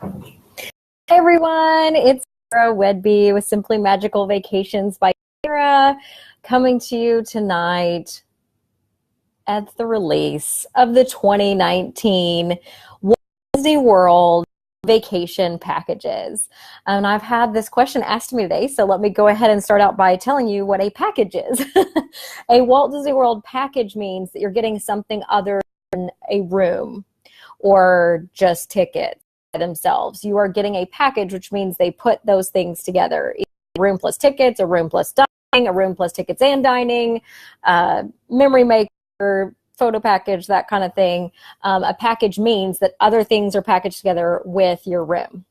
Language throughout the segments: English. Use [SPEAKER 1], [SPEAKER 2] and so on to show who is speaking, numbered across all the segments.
[SPEAKER 1] Hey everyone, it's Cara Whedbee with Simply Magical Vacations by Cara, coming to you tonight at the release of the 2019 Walt Disney World vacation packages. And I've had this question asked to me today, so let me go ahead and start out by telling you what a package is. A Walt Disney World package means that you're getting something other than a room or just tickets themselves. You are getting a package, which means they put those things together. A room plus tickets, a room plus dining, a room plus tickets and dining, memory maker, photo package, that kind of thing. A package means that other things are packaged together with your room.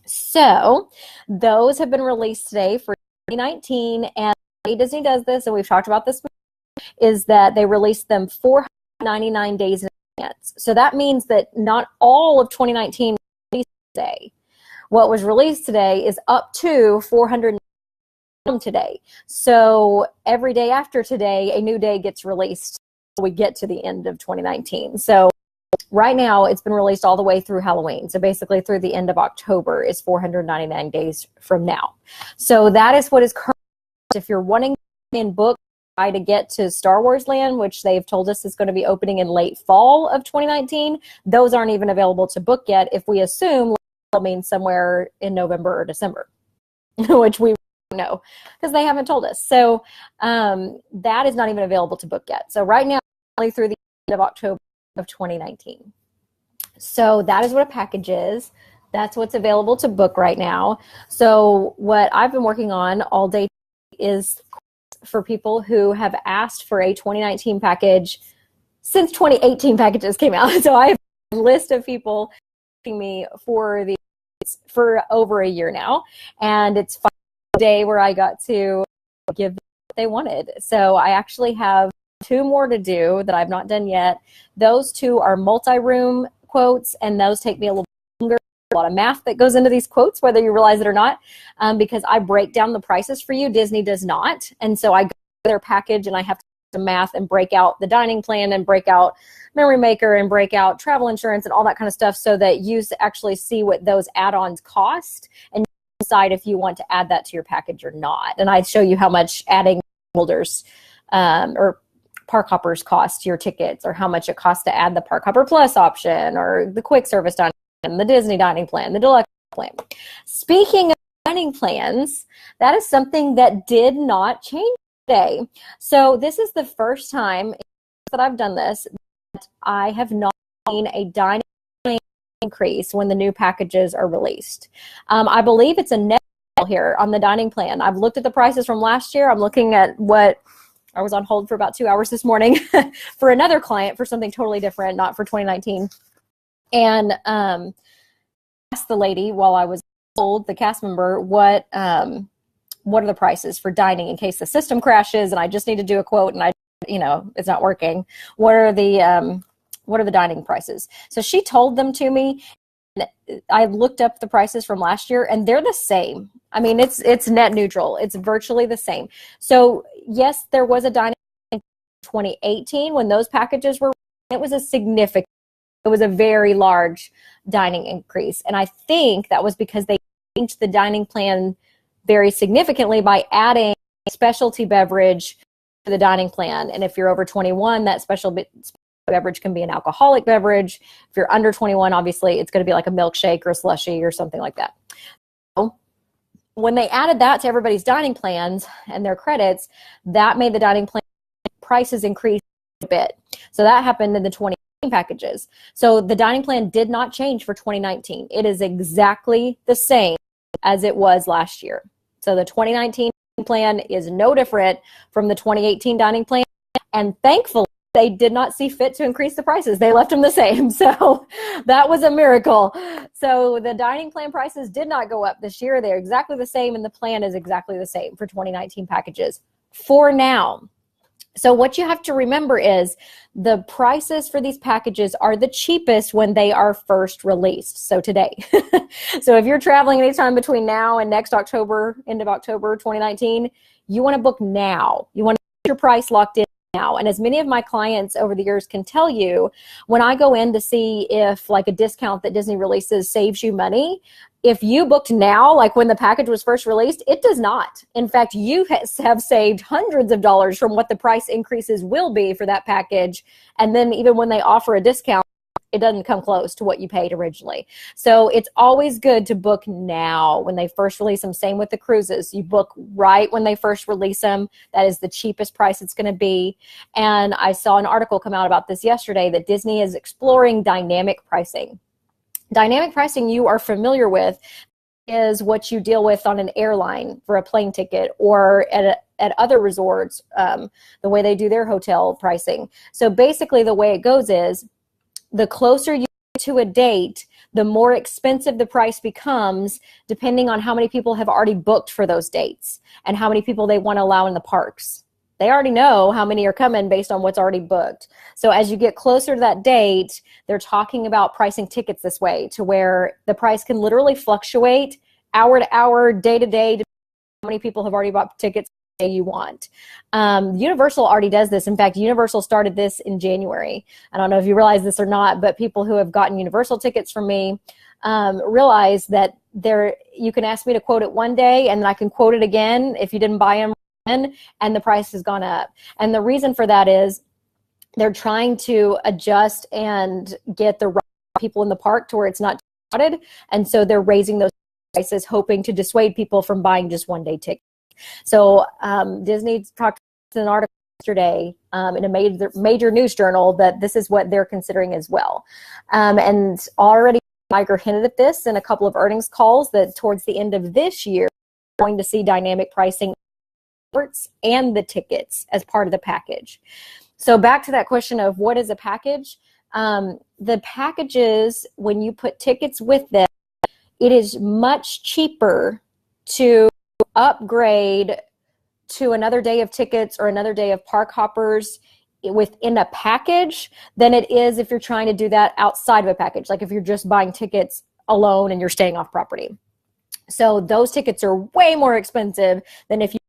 [SPEAKER 1] So those have been released today for 2019, and the way Disney does this, and we've talked about this, is that they release them 499 days in advance. So that means that not all of 2019 today. What was released today is up to 400 today. So every day after today, a new day gets released. We get to the end of 2019. So right now, it's been released all the way through Halloween. So basically through the end of October is 499 days from now. So that is what is current. If you're wanting in book, try to get to Star Wars Land, which they've told us is going to be opening in late fall of 2019. Those aren't even available to book yet. If we assume means somewhere in November or December, which we don't know because they haven't told us. So that is not even available to book yet. So right now, only through the end of October of 2019. So that is what a package is. That's what's available to book right now. So what I've been working on all day is for people who have asked for a 2019 package since 2018 packages came out. So I have a list of people asking me for over a year now, and it's a day where I got to give them what they wanted. So I actually have 2 more to do that I've not done yet. Those 2 are multi-room quotes, and those take me a little longer. A lot of math that goes into these quotes, whether you realize it or not, because I break down the prices for you. Disney does not. And so I go to their package and I have to do math and break out the dining plan and break out memory maker and break out travel insurance and all that kind of stuff so that you actually see what those add-ons cost and decide if you want to add that to your package or not. And I show you how much adding holders or park hoppers cost to your tickets, or how much it costs to add the Park Hopper Plus option or the quick service dining, the Disney dining plan, the deluxe plan. Speaking of dining plans, that is something that did not change today. So this is the first time that I've done this that I have not seen a dining plan increase when the new packages are released. I believe it's a net here on the dining plan. I've looked at the prices from last year. I'm looking at what I was on hold for about 2 hours this morning for another client for something totally different, not for 2019. And asked the lady while I was told, the cast member, what are the prices for dining in case the system crashes and I just need to do a quote and it's not working. What are the dining prices? So she told them to me. I looked up the prices from last year and they're the same. I mean, it's net neutral. It's virtually the same. So yes, there was a dining in 2018 when those packages were, it was a very large dining increase. And I think that was because they changed the dining plan very significantly by adding a specialty beverage to the dining plan. And if you're over 21, that special beverage can be an alcoholic beverage. If you're under 21, obviously it's going to be like a milkshake or a slushie or something like that. So when they added that to everybody's dining plans and their credits, that made the dining plan prices increase a bit. So that happened in the 2018 packages. So the dining plan did not change for 2019. It is exactly the same as it was last year. So the 2019 plan is no different from the 2018 dining plan. And thankfully, they did not see fit to increase the prices. They left them the same. So that was a miracle. So the dining plan prices did not go up this year. They're exactly the same, and the plan is exactly the same for 2019 packages for now. So what you have to remember is the prices for these packages are the cheapest when they are first released. So today. So if you're traveling anytime between now and next October, end of October 2019, you want to book now. You want to get your price locked in now. And as many of my clients over the years can tell you, when I go in to see if like a discount that Disney releases saves you money, if you booked now, like when the package was first released, it does not. In fact, you have saved hundreds of dollars from what the price increases will be for that package. And then even when they offer a discount, it doesn't come close to what you paid originally. So it's always good to book now when they first release them. Same with the cruises. You book right when they first release them. That is the cheapest price it's going to be. And I saw an article come out about this yesterday that Disney is exploring dynamic pricing. Dynamic pricing you are familiar with is what you deal with on an airline for a plane ticket or at other resorts, the way they do their hotel pricing. So basically the way it goes is the closer you get to a date, the more expensive the price becomes depending on how many people have already booked for those dates and how many people they want to allow in the parks. They already know how many are coming based on what's already booked. So as you get closer to that date, they're talking about pricing tickets this way to where the price can literally fluctuate hour to hour, day to day, depending on how many people have already bought tickets the day you want. Universal already does this. In fact, Universal started this in January. I don't know if you realize this or not, but people who have gotten Universal tickets from me realize that you can ask me to quote it one day and then I can quote it again if you didn't buy them, and the price has gone up. And the reason for that is they're trying to adjust and get the right people in the park to where it's not crowded. And so they're raising those prices, hoping to dissuade people from buying just one-day tickets. So Disney talked in an article yesterday in a major news journal that this is what they're considering as well. And already Iger hinted at this in a couple of earnings calls that towards the end of this year, we're going to see dynamic pricing and the tickets as part of the package. So back to that question of what is a package? The packages, when you put tickets with them, it is much cheaper to upgrade to another day of tickets or another day of park hoppers within a package than it is if you're trying to do that outside of a package, like if you're just buying tickets alone and you're staying off property. So those tickets are way more expensive than if you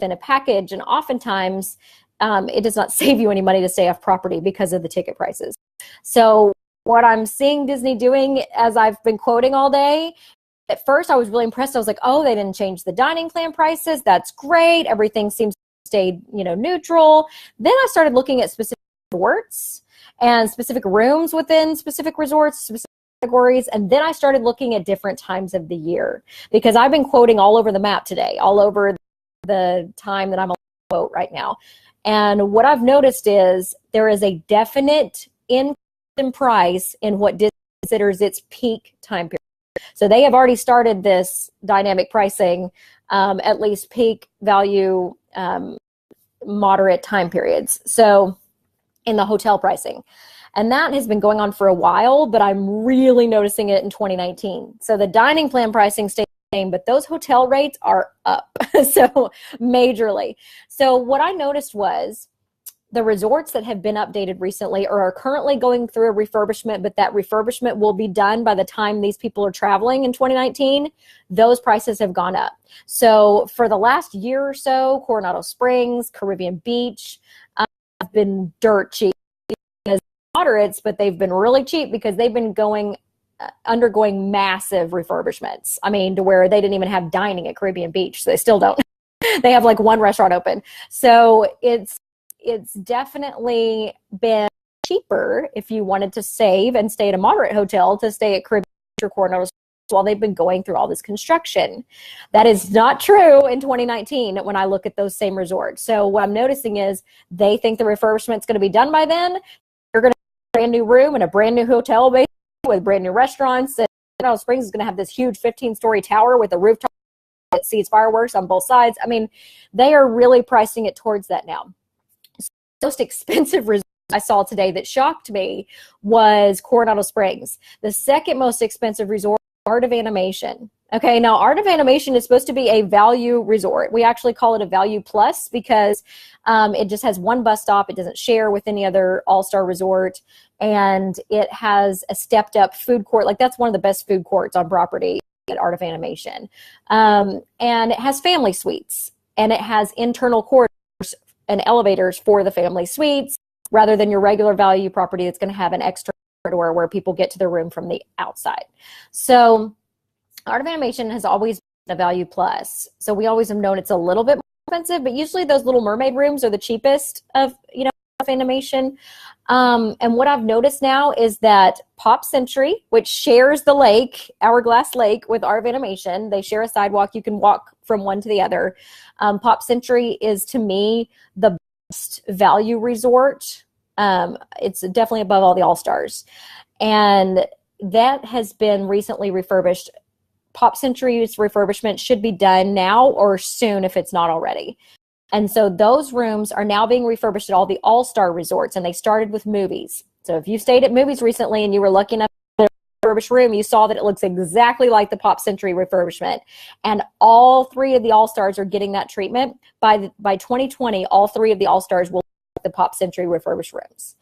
[SPEAKER 1] in a package, and oftentimes it does not save you any money to stay off property because of the ticket prices. So what I'm seeing Disney doing, as I've been quoting all day, at first I was really impressed. I was like, oh, they didn't change the dining plan prices. That's great. Everything seems to stay, neutral. Then I started looking at specific resorts and specific rooms within specific resorts, specific categories, and then I started looking at different times of the year because I've been quoting all over the map today, all over the time that I'm on the quote right now. And what I've noticed is there is a definite increase in price in what Disney considers its peak time period. So they have already started this dynamic pricing, at least peak value, moderate time periods. So in the hotel pricing. And that has been going on for a while, but I'm really noticing it in 2019. So the dining plan pricing stays the same, but those hotel rates are up, so majorly. So what I noticed was the resorts that have been updated recently or are currently going through a refurbishment, but that refurbishment will be done by the time these people are traveling in 2019, those prices have gone up. So for the last year or so, Coronado Springs, Caribbean Beach have been dirt cheap as moderates, but they've been really cheap because they've been undergoing massive refurbishments. I mean, to where they didn't even have dining at Caribbean Beach, so they still don't. They have like one restaurant open. So it's definitely been cheaper if you wanted to save and stay at a moderate hotel to stay at Caribbean Beach or Coronado while they've been going through all this construction. That is not true in 2019 when I look at those same resorts. So what I'm noticing is they think the refurbishment's going to be done by then. You're going to have a brand new room and a brand new hotel basically with brand new restaurants. And Coronado Springs is going to have this huge 15-story tower with a rooftop that sees fireworks on both sides. I mean, they are really pricing it towards that now. The most expensive resort I saw today that shocked me was Coronado Springs. The second most expensive resort, Art of Animation. Okay, now Art of Animation is supposed to be a value resort. We actually call it a value plus because it just has one bus stop. It doesn't share with any other all-star resort. And it has a stepped up food court. Like that's one of the best food courts on property at Art of Animation. And it has family suites and it has internal corridors and elevators for the family suites, rather than your regular value property that's going to have an extra corridor where people get to their room from the outside. So Art of Animation has always been a value plus. So we always have known it's a little bit more expensive, but usually those Little Mermaid rooms are the cheapest of, of animation. And what I've noticed now is that Pop Century, which shares the lake, Hourglass Lake, with Art of Animation, they share a sidewalk. You can walk from one to the other. Pop Century is, to me, the best value resort. It's definitely above all the All-Stars. And that has been recently refurbished. Pop Century's refurbishment should be done now or soon if it's not already. And so those rooms are now being refurbished at all the All-Star resorts, and they started with movies. So if you stayed at movies recently and you were looking at the refurbished room, you saw that it looks exactly like the Pop Century refurbishment. And all three of the All-Stars are getting that treatment. By 2020, all three of the All-Stars will get the Pop Century refurbished rooms.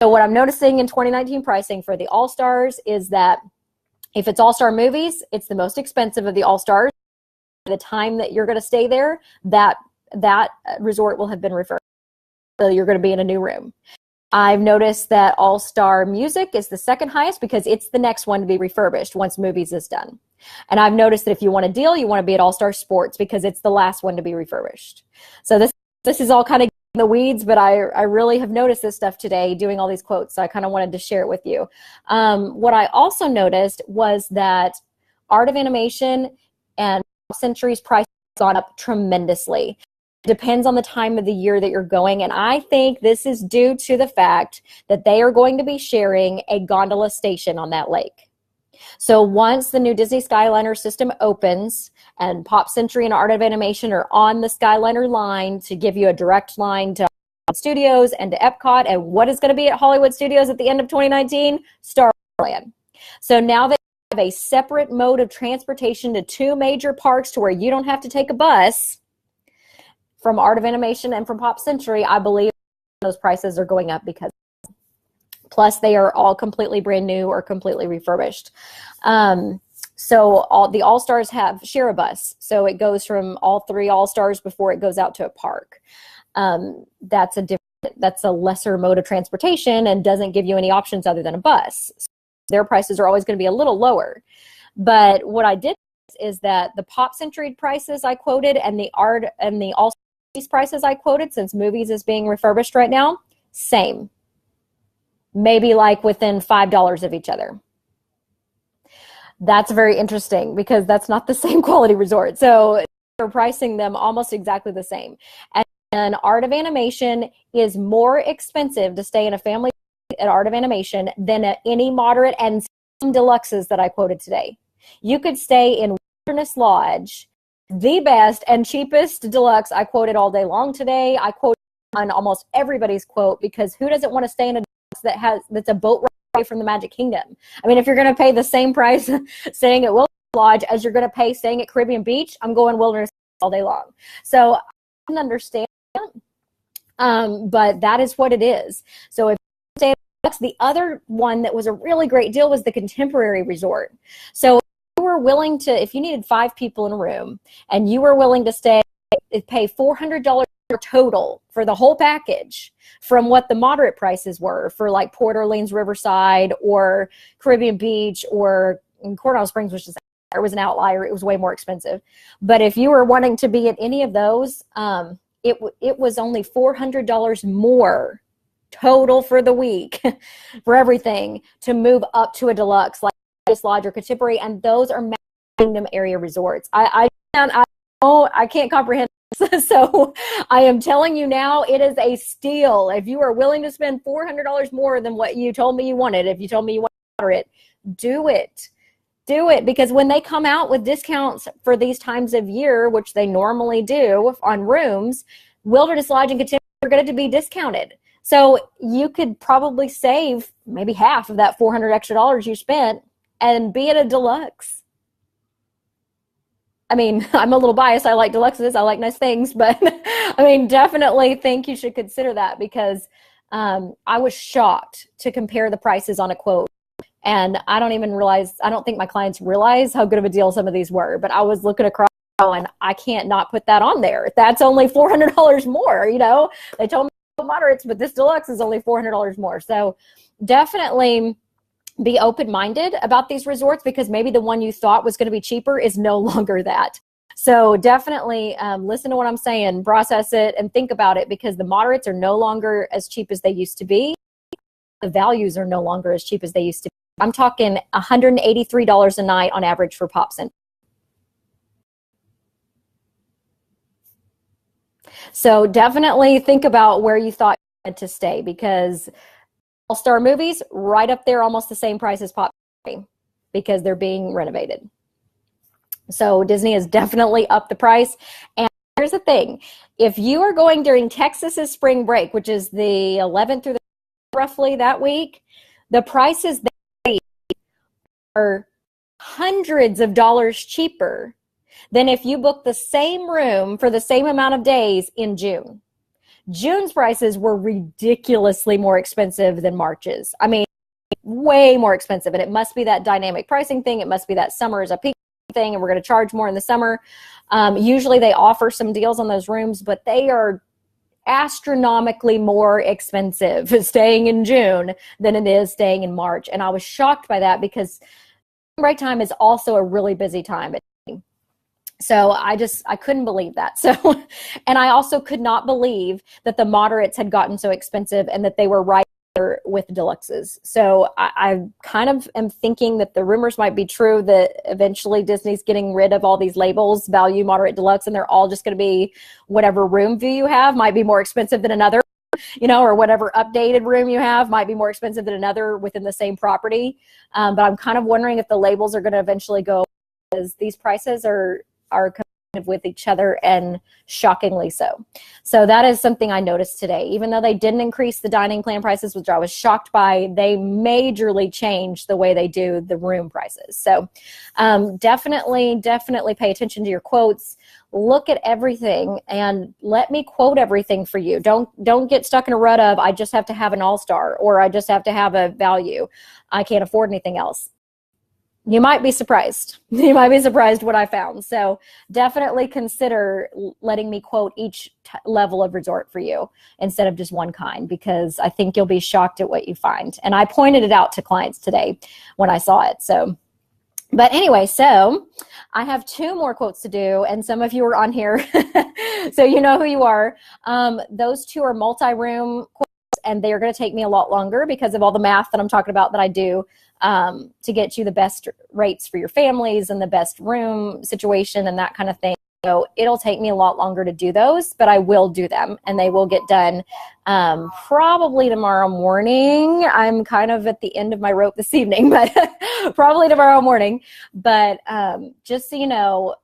[SPEAKER 1] So what I'm noticing in 2019 pricing for the All-Stars is that if it's All-Star movies, it's the most expensive of the All-Stars. By the time that you're going to stay there, that resort will have been refurbished. So you're going to be in a new room. I've noticed that All-Star Music is the second highest because it's the next one to be refurbished once movies is done. And I've noticed that if you want a deal, you want to be at All-Star Sports because it's the last one to be refurbished. So this is all kind of in the weeds, but I really have noticed this stuff today doing all these quotes. So I kind of wanted to share it with you. What I also noticed was that Art of Animation and Century's price has gone up tremendously. Depends on the time of the year that you're going. And I think this is due to the fact that they are going to be sharing a gondola station on that lake. So once the new Disney Skyliner system opens and Pop Century and Art of Animation are on the Skyliner line to give you a direct line to Studios and to Epcot, and what is going to be at Hollywood Studios at the end of 2019? Starland. So now they have a separate mode of transportation to two major parks to where you don't have to take a bus. From Art of Animation and from Pop Century, I believe those prices are going up because plus they are all completely brand new or completely refurbished. So all the All-Stars share a bus. So it goes from all three All-Stars before it goes out to a park. That's a lesser mode of transportation and doesn't give you any options other than a bus. So their prices are always going to be a little lower. But what I did is that the Pop Century prices I quoted and the Art and the All-Stars prices I quoted, since movies is being refurbished right now, same. Maybe like within $5 of each other. That's very interesting because that's not the same quality resort. So they're pricing them almost exactly the same. And Art of Animation is more expensive to stay in a family at Art of Animation than at any moderate and some deluxes that I quoted today. You could stay in Wilderness Lodge, the best and cheapest deluxe I quoted all day long today. I quoted on almost everybody's quote because who doesn't want to stay in a deluxe that's a boat ride away from the Magic Kingdom? I mean, if you're going to pay the same price staying at Wilderness Lodge as you're going to pay staying at Caribbean Beach, I'm going Wilderness all day long. So I can understand, but that is what it is. So if you stay at deluxe, the other one that was a really great deal was the Contemporary Resort. So were willing to, if you needed 5 people in a room and you were willing to pay $400 total for the whole package from what the moderate prices were for like Port Orleans Riverside or Caribbean Beach or Coronado Springs, which was an outlier. It was way more expensive. But if you were wanting to be at any of those, it was only $400 more total for the week for everything to move up to a deluxe like Lodge or Contemporary, and those are Magic Kingdom area resorts. I can't comprehend this. So I am telling you now, it is a steal. If you are willing to spend $400 more than what you told me you wanted, if you told me you wanted it, do it. Do it, because when they come out with discounts for these times of year, which they normally do on rooms, Wilderness Lodge and Contemporary are going to be discounted. So you could probably save maybe half of that $400 extra you spent and be at a deluxe. I mean, I'm a little biased. I like deluxes. I like nice things. But, I mean, definitely think you should consider that because I was shocked to compare the prices on a quote. And I don't think my clients realize how good of a deal some of these were. But I was looking across and I can't not put that on there. That's only $400 more. They told me moderates, but this deluxe is only $400 more. So definitely be open-minded about these resorts, because maybe the one you thought was going to be cheaper is no longer that. So definitely listen to what I'm saying, process it, and think about it, because the moderates are no longer as cheap as they used to be. The values are no longer as cheap as they used to be. I'm talking $183 a night on average for Pop Center. So definitely think about where you thought you had to stay, because All-Star movies, right up there, almost the same price as Pop Center, because they're being renovated. So Disney has definitely upped the price. And here's the thing. If you are going during Texas's spring break, which is the 11th through the roughly that week, the prices are hundreds of dollars cheaper than if you book the same room for the same amount of days in June. June's prices were ridiculously more expensive than March's. I mean, way more expensive. And it must be that dynamic pricing thing. It must be that summer is a peak thing and we're going to charge more in the summer. Usually they offer some deals on those rooms, but they are astronomically more expensive staying in June than it is staying in March. And I was shocked by that, because break time is also a really busy time. So I couldn't believe that. So, and I also could not believe that the moderates had gotten so expensive and that they were right there with deluxes. So I kind of am thinking that the rumors might be true, that eventually Disney's getting rid of all these labels, value, moderate, deluxe, and they're all just going to be whatever room view you have might be more expensive than another, or whatever updated room you have might be more expensive than another within the same property. But I'm kind of wondering if the labels are going to eventually go, because these prices are competitive with each other, and shockingly so. So that is something I noticed today. Even though they didn't increase the dining plan prices, which I was shocked by, they majorly changed the way they do the room prices. So definitely pay attention to your quotes. Look at everything and let me quote everything for you. Don't get stuck in a rut of, I just have to have an all-star, or I just have to have a value. I can't afford anything else. You might be surprised. You might be surprised what I found. So definitely consider letting me quote each level of resort for you instead of just one kind, because I think you'll be shocked at what you find. And I pointed it out to clients today when I saw it. So, but anyway, so I have 2 more quotes to do, and some of you are on here, so you know who you are. Those 2 are multi-room quotes, and they are going to take me a lot longer because of all the math that I'm talking about that I do to get you the best rates for your families and the best room situation and that kind of thing. So it'll take me a lot longer to do those, but I will do them, and they will get done probably tomorrow morning. I'm kind of at the end of my rope this evening, but probably tomorrow morning. But just so you know,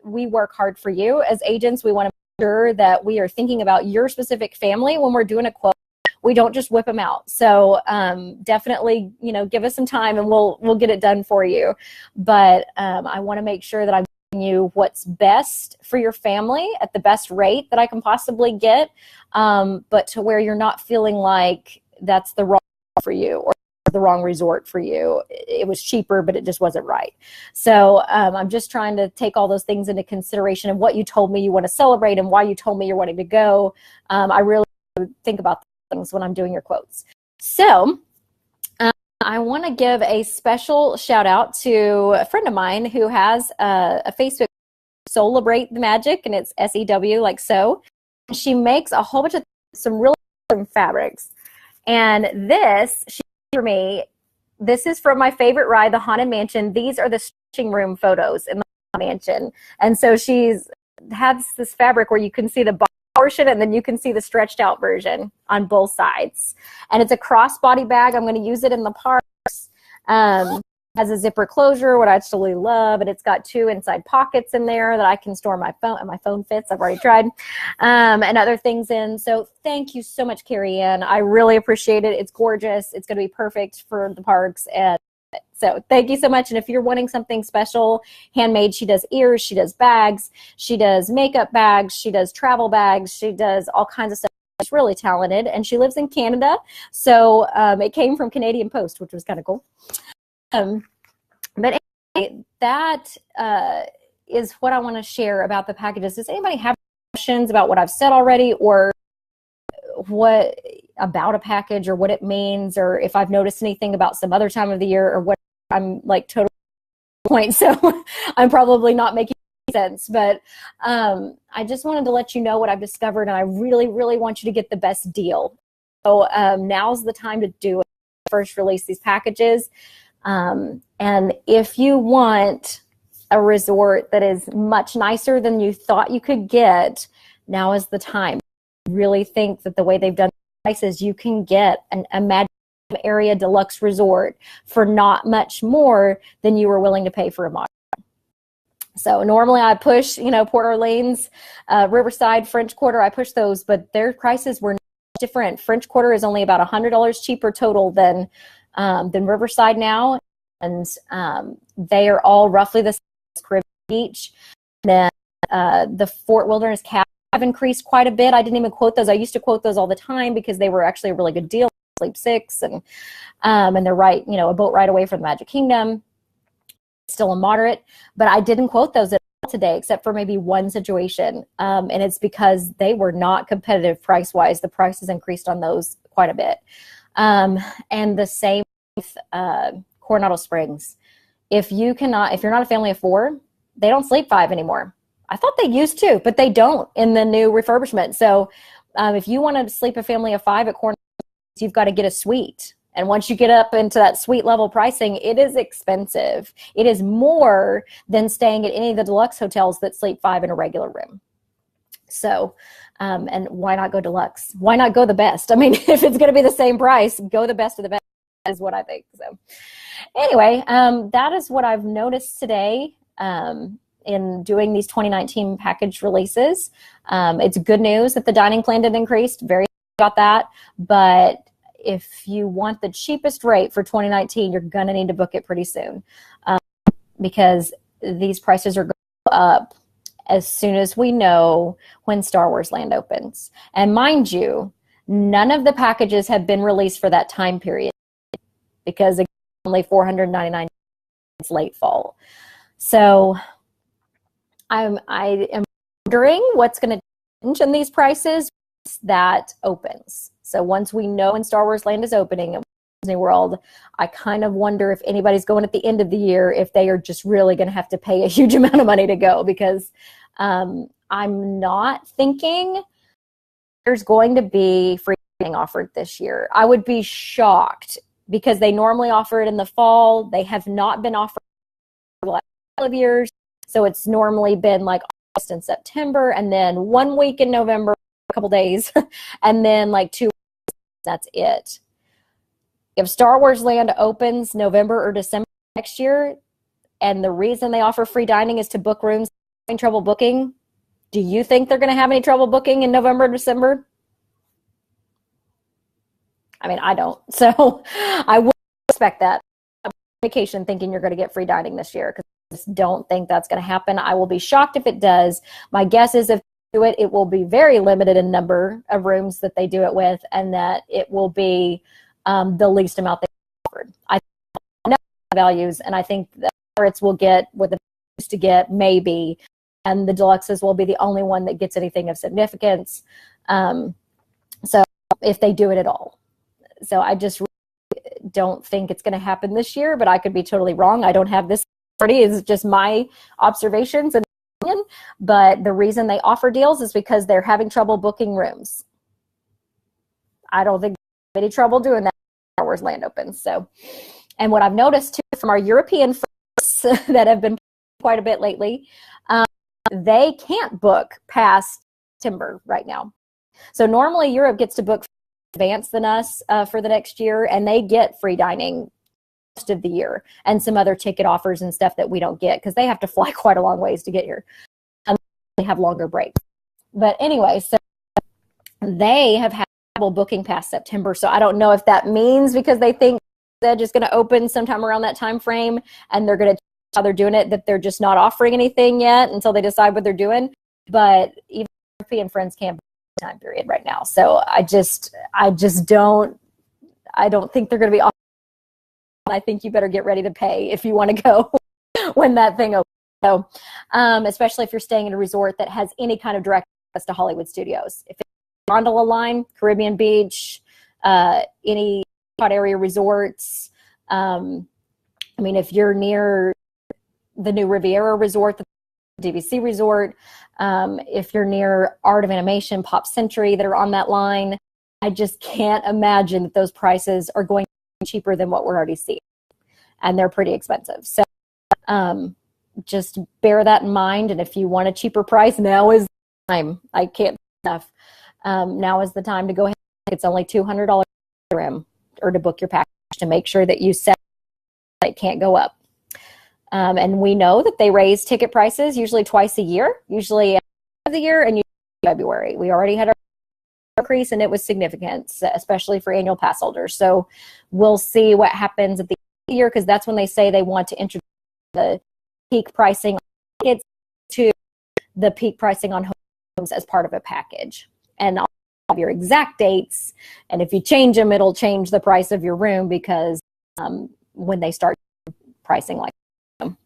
[SPEAKER 1] we work hard for you as agents. We want to make sure that we are thinking about your specific family when we're doing a quote. We don't just whip them out. So definitely, give us some time and we'll get it done for you. But I want to make sure that I'm giving you what's best for your family at the best rate that I can possibly get, but to where you're not feeling like that's the wrong for you or the wrong resort for you. It was cheaper, but it just wasn't right. So I'm just trying to take all those things into consideration and what you told me you want to celebrate and why you told me you're wanting to go. I really think about things when I'm doing your quotes. So I want to give a special shout out to a friend of mine who has a Facebook, Celebrate the Magic, and it's SEW, like so. She makes a whole bunch of some really awesome fabrics. And this, she for me, this is from my favorite ride, the Haunted Mansion. These are the stretching room photos in the Haunted Mansion. And so she's has this fabric where you can see the bottom portion and then you can see the stretched out version on both sides. And it's a crossbody bag. I'm going to use it in the parks. Has a zipper closure, what I absolutely love, and it's got 2 inside pockets in there that I can store my phone, and my phone fits. I've already tried, and other things in. So thank you so much, Carrie Ann. I really appreciate it. It's gorgeous. It's going to be perfect for the parks, and so thank you so much. And if you're wanting something special, handmade, she does ears, she does bags, she does makeup bags, she does travel bags, she does all kinds of stuff. She's really talented, and she lives in Canada, so it came from Canadian Post, which was kind of cool. But anyway, that is what I want to share about the packages. Does anybody have questions about what I've said already, or what about a package, or what it means, or if I've noticed anything about some other time of the year, or what I'm like totally point, so I'm probably not making sense, but I just wanted to let you know what I've discovered, and I really, really want you to get the best deal. So now's the time to do it. First release these packages, and if you want a resort that is much nicer than you thought you could get, now is the time. I really think that the way they've done prices, you can get an Imagine Area Deluxe Resort for not much more than you were willing to pay for a modern. So normally I push, Port Orleans, Riverside, French Quarter, I push those, but their prices were different. French Quarter is only about $100 cheaper total than Riverside now, and they are all roughly the same as Caribbean Beach. Then the Fort Wilderness Cabin have increased quite a bit. I didn't even quote those. I used to quote those all the time because they were actually a really good deal. Sleep 6, and they're right, a boat ride away from the Magic Kingdom. Still a moderate, but I didn't quote those at all today, except for maybe one situation, and it's because they were not competitive price-wise. The prices increased on those quite a bit, and the same with Coronado Springs. If you're not a family of 4, they don't Sleep 5 anymore. I thought they used to, but they don't in the new refurbishment. So if you want to sleep a family of 5 at Coronado, you've got to get a suite. And once you get up into that suite level pricing, it is expensive. It is more than staying at any of the deluxe hotels that Sleep 5 in a regular room. So, and why not go deluxe? Why not go the best? I mean, if it's going to be the same price, go the best of the best is what I think. So anyway, that is what I've noticed today in doing these 2019 package releases. It's good news that the dining plan did increase. Very about that, but if you want the cheapest rate for 2019, you're going to need to book it pretty soon, because these prices are going up as soon as we know when Star Wars Land opens. And mind you, none of the packages have been released for that time period, because again, only $499 is late fall. So I am wondering what's going to change in these prices that opens. So once we know when Star Wars Land is opening at Disney World, I kind of wonder if anybody's going at the end of the year, if they are just really going to have to pay a huge amount of money to go, because I'm not thinking there's going to be free dining offered this year. I would be shocked, because they normally offer it in the fall. They have not been offered for the last couple of years. So it's normally been like August and September, and then 1 week in November, a couple days, and then like 2 weeks, that's it. If Star Wars Land opens November or December next year, and the reason they offer free dining is to book rooms having trouble booking, do you think they're going to have any trouble booking in November or December? I mean, I don't. So I would expect that. I'm on vacation thinking you're going to get free dining this year, because I just don't think that's going to happen. I will be shocked if it does. My guess is if they do it, it will be very limited in number of rooms that they do it with, and that it will be the least amount they offered. I know values, and I think the pirates will get what the used to get, maybe, and the deluxes will be the only one that gets anything of significance. So if they do it at all. So I just really don't think it's going to happen this year, but I could be totally wrong. I don't have this authority. It's just my observations and opinion. But the reason they offer deals is because they're having trouble booking rooms. I don't think they have any trouble doing that when Star Wars Land opens. So, and what I've noticed too from our European friends that have been quite a bit lately, they can't book past September right now. So normally Europe gets to book advance than us for the next year, and they get free dining most of the year and some other ticket offers and stuff that we don't get, because they have to fly quite a long ways to get here, and they have longer breaks. But anyway, so they have had trouble booking past September. So I don't know if that means because they think they're just going to open sometime around that time frame, and they're going to how they're doing it, that they're just not offering anything yet until they decide what they're doing. But even European friends can't time period right now. So I don't think they're going to be offering. I think you better get ready to pay if you want to go when that thing opens. So, especially if you're staying in a resort that has any kind of direct access to Hollywood Studios. If it's Gondola Line, Caribbean Beach, any hot area resorts. I mean, if you're near the new Riviera Resort, the DVC Resort, if you're near Art of Animation, Pop Century that are on that line, I just can't imagine that those prices are going to be cheaper than what we're already seeing. And they're pretty expensive. So just bear that in mind. And if you want a cheaper price, now is the time. I can't say enough. Now is the time to go ahead. It's only $200 room or to book your package to make sure that you set it can't go up. And we know that they raise ticket prices usually twice a year, usually at the end of the year and usually February. We already had our increase and it was significant, especially for annual pass holders. So we'll see what happens at the end of the year because that's when they say they want to introduce the peak pricing on tickets to the peak pricing on homes as part of a package. And I'll have your exact dates. And if you change them, it'll change the price of your room because when they start pricing like them.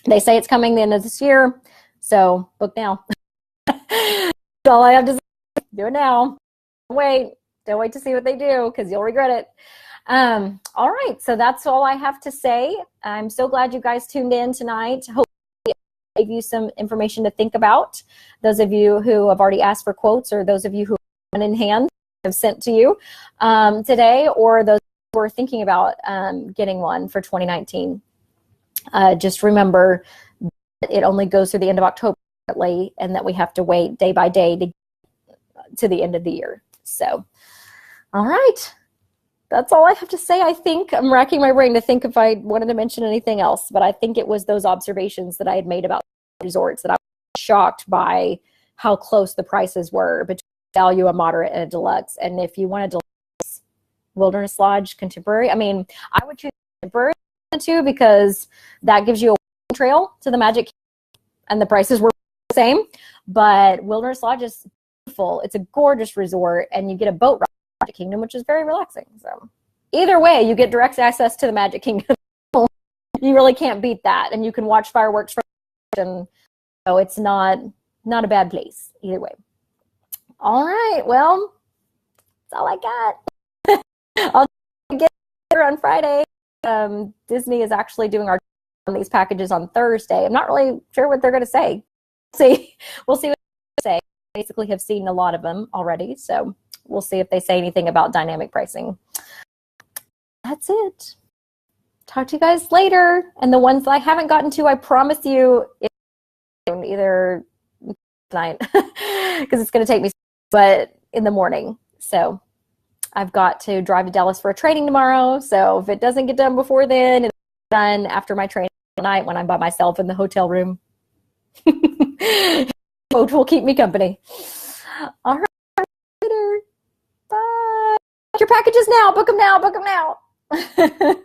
[SPEAKER 1] They say it's coming the end of this year. So book now. That's all I have to say. Do it now. Don't wait to see what they do because you'll regret it. All right, so that's all I have to say. I'm so glad you guys tuned in tonight. Hopefully I gave you some information to think about. Those of you who have already asked for quotes or those of you who have one in hand have sent to you today or those who are thinking about getting one for 2019. Just remember that it only goes through the end of October and that we have to wait day by day to the end of the year. So, all right. That's all I have to say. I think I'm racking my brain to think if I wanted to mention anything else, but I think it was those observations that I had made about resorts that I was shocked by how close the prices were between value, a moderate, and a deluxe. And if you want a deluxe, Wilderness Lodge, Contemporary, I mean, I would choose Contemporary too because that gives you a walking trail to the Magic Kingdom, and the prices were the same. But Wilderness Lodge is beautiful. It's a gorgeous resort, and you get a boat ride to Magic Kingdom, which is very relaxing. So either way, you get direct access to the Magic Kingdom. You really can't beat that, and you can watch fireworks from. And so it's not a bad place either way. All right, well, that's all I got. I'll get there on Friday. Disney is actually doing our on these packages on Thursday. I'm not really sure what they're going to say. We'll see what they say. I basically have seen a lot of them already, so we'll see if they say anything about dynamic pricing. That's it. Talk to you guys later. And the ones that I haven't gotten to, I promise you, either tonight because it's going to take me, but in the morning. So I've got to drive to Dallas for a training tomorrow. So if it doesn't get done before then, it's done after my training tonight when I'm by myself in the hotel room. Boat will keep me company. All right. Later. Bye. Your packages now. Book them now.